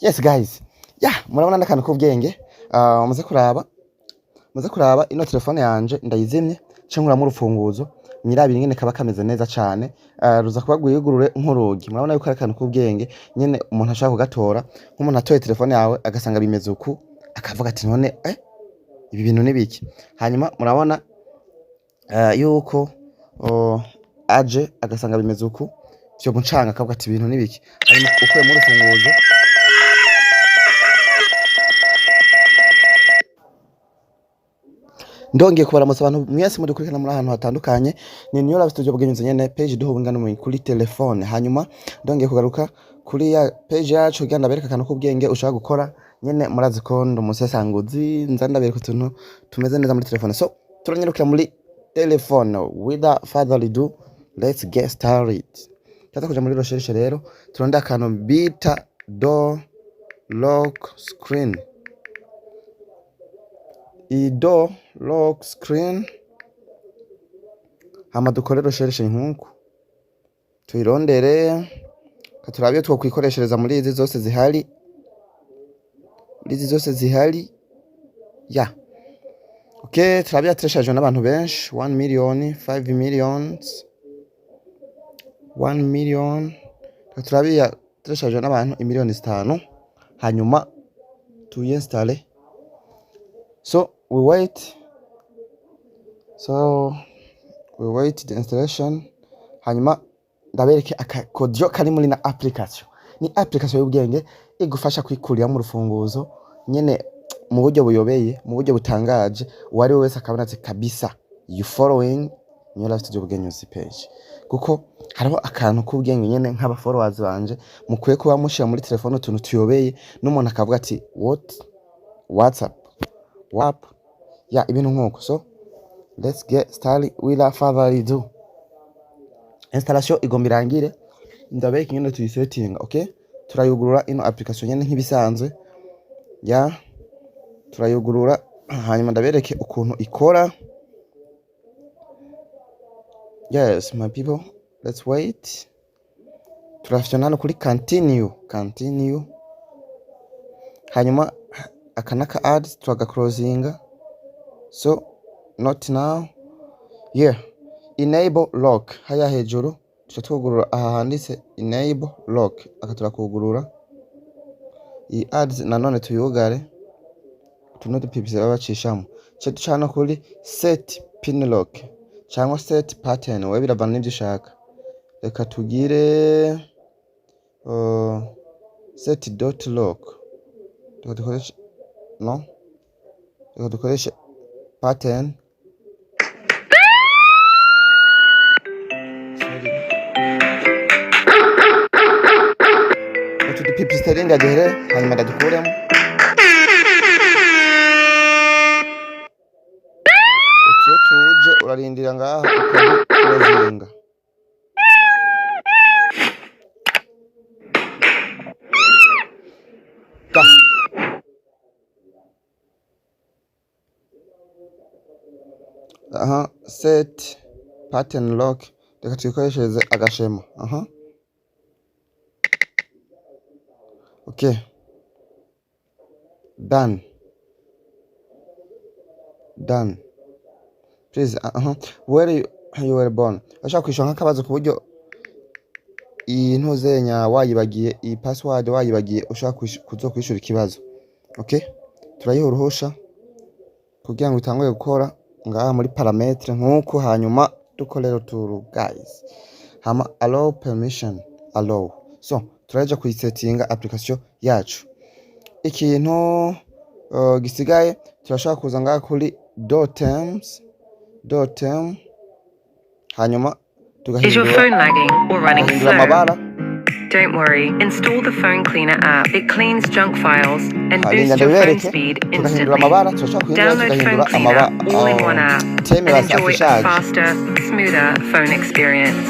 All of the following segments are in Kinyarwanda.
Yes guys, murabona ndakantu k'ubwenge. Muze kuraba ino telefone yanje ndayizimye cenkuramwo urufunguzo nyirabira ingene kaba kameze neza cane. Ruza kuba gwiyugurure nk'urugi. Murabona yuko ari akantu k'ubwenge nyene umuntu ashaka kugatora, nk'umuntu atoye telefone yawe agasanga bimeze uku akavuga ati none ibi bintu ni biki. Hanyuma murabona yuko aje agasanga bimeze uku vyo gucanga akavuga ati ibintu ni biki. Hanyuma ukuyemwo urufunguzo ndongeye kubaramutsa abantu mwese muri kurikirana muri ahantu hatandukanye. Ni New Life Studio bwenyuze nyene page duhubungana mu kuri telefone. Hanyuma ndongeye kugaruka kuri ya page yacu kugira ndabereka akantu k'ubwenge ushaka gukora nyene. Murazi ko ndo umusesanguzi nza ndabereka utuntu tumeze neza muri telefone. So turanyirukira muri telefone without further ado, let's get started. Kaza kuja muri recherche rero turonda akantu bita door lock screen. Door lock screen hama dukore recherche nkuko tuyirondere katurabiye two kwikoreshereza muri izi zose zihari okay. Turabiye atreshaje n'abantu benshi 1 million 5 millions 1 million turabiye atreshaje n'abantu imiliyoni 5 hanyuma tuyiinstale. So we wait the installation. Hanyuma ndabereke akakodyo kari muri na application. Ni application y'ubwenge igufasha kwikurira mu rufunguzo nyene mu buryo buyobeye, mu buryo butangaje. Uwari wese akabona ati kabisa you following New Life Studio bwenyuze page, kuko hariho akantu k'ubwenge nyene nk'aba followers banje mukwiye kuba mushira muri telefone utuntu tuyobeye n'umuntu akavuga ati WhatsApp ibintu nkuko. So let's get started without further ado. Installation igomba irangire ndabereka ingene tuyisettinga. Okay, turayugurura ino application nyene nk'ibisanzwe turayugurura hanyuma ndabereke ukuntu ikora. Yes my people, let's wait. Turafite hano kuri continue hanyuma akanaka ads turaga closinga. So not now. Enable lock haya hejuru tutugurura aha handitse enable lock akatura kugurura i ads nanone tuyugare tuno dupipise babacishamo cyo ducana kuri set pin lock cyangwa set pattern. We biravana n'ibyo ushaka. Reka tugire set dot lock dukoresha dukoresha pattern. Pipisteringa jere hanyuma ndadukuremo. Ucyo tuje urarindira ngaho ukazinga. Set pattern lock reka tuyikoreshereze agashema. Okay, done. Please where you were born. Ashaka kwishonka kabazo ku buryo intuzenya wayibagiye i password wayibagiye ushaka kuzokwishura ikibazo. Okay, turayiha uruhusha kugira ngo itangwe gukora ngaha muri parametre nkuko. Hanyuma dukorera turu guys hama allow permission allow. So turaje kuyisettinga application yacu. Ikintu gisigaye turashaka kuza ngaha kuri door terms hanyuma Is your phone lagging or running slow? Amabara. Don't worry, install the phone cleaner app. It cleans junk files and boosts your phone speed instantly. Download Phone Cleaner all in one app and enjoy a faster, smoother phone experience.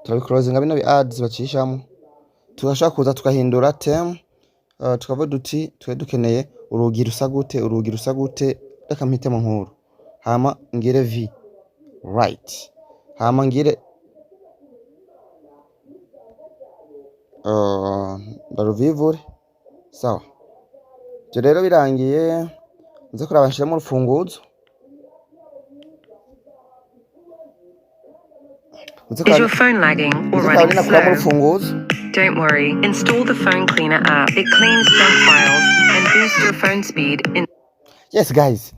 Turabiclosing bino bi ads bacishamo. Tugashaka kuza tukahindura term tukavuga duti twe dukeneye urugi rusa gute reka mpitemo nkuru. Hama ngire v right hama ngire ndaruvivure sawa. Ivyo rero birangiye nze kuraba nshiremo urufunguzo. Is your phone lagging or running slow? Don't worry, install the phone cleaner app. It cleans junk files and boosts your phone speed in... Yes guys,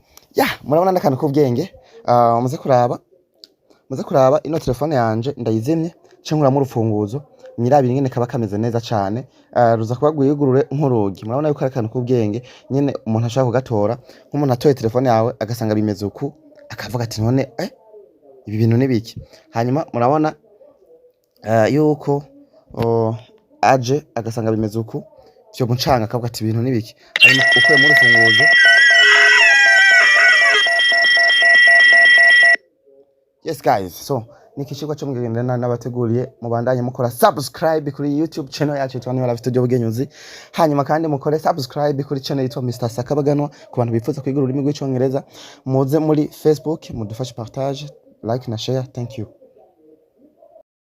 murabona n'akantu k'ubwenge. Muze kuraba ino telefone yanje ndayizimye cankuramo urufunguzo nyirabiri nyene kaba kameze neza cane. Ruza kuba gwiyugurure nk'urugi. Murabona yuko ari akantu k'ubwenge nyene umuntu ashaka kugatora nk'umuntu atoye telefone yawe agasanga bimeze uku akavuga ati none ibi bintu ni biki. Hanyuma murabona yuko aje agasanga bimeze uku vyo mucanga akavuga ati ibintu ni biki. Hanyuma ukuye mu rufunguzo. Yes guys, so nikishikwa cyo mugendana n'abateguriye mubandanye mukora subscribe kuri YouTube channel yacu yitwa New Life Studio Bugenyuzi. Hanyuma kandi mukore subscribe kuri channel yitwa Mr Sakabaganwa ku bantu bifuza kwiga ururimi rw'icyongereza. Muze muri Facebook mudufashe partage, like na share. Thank you.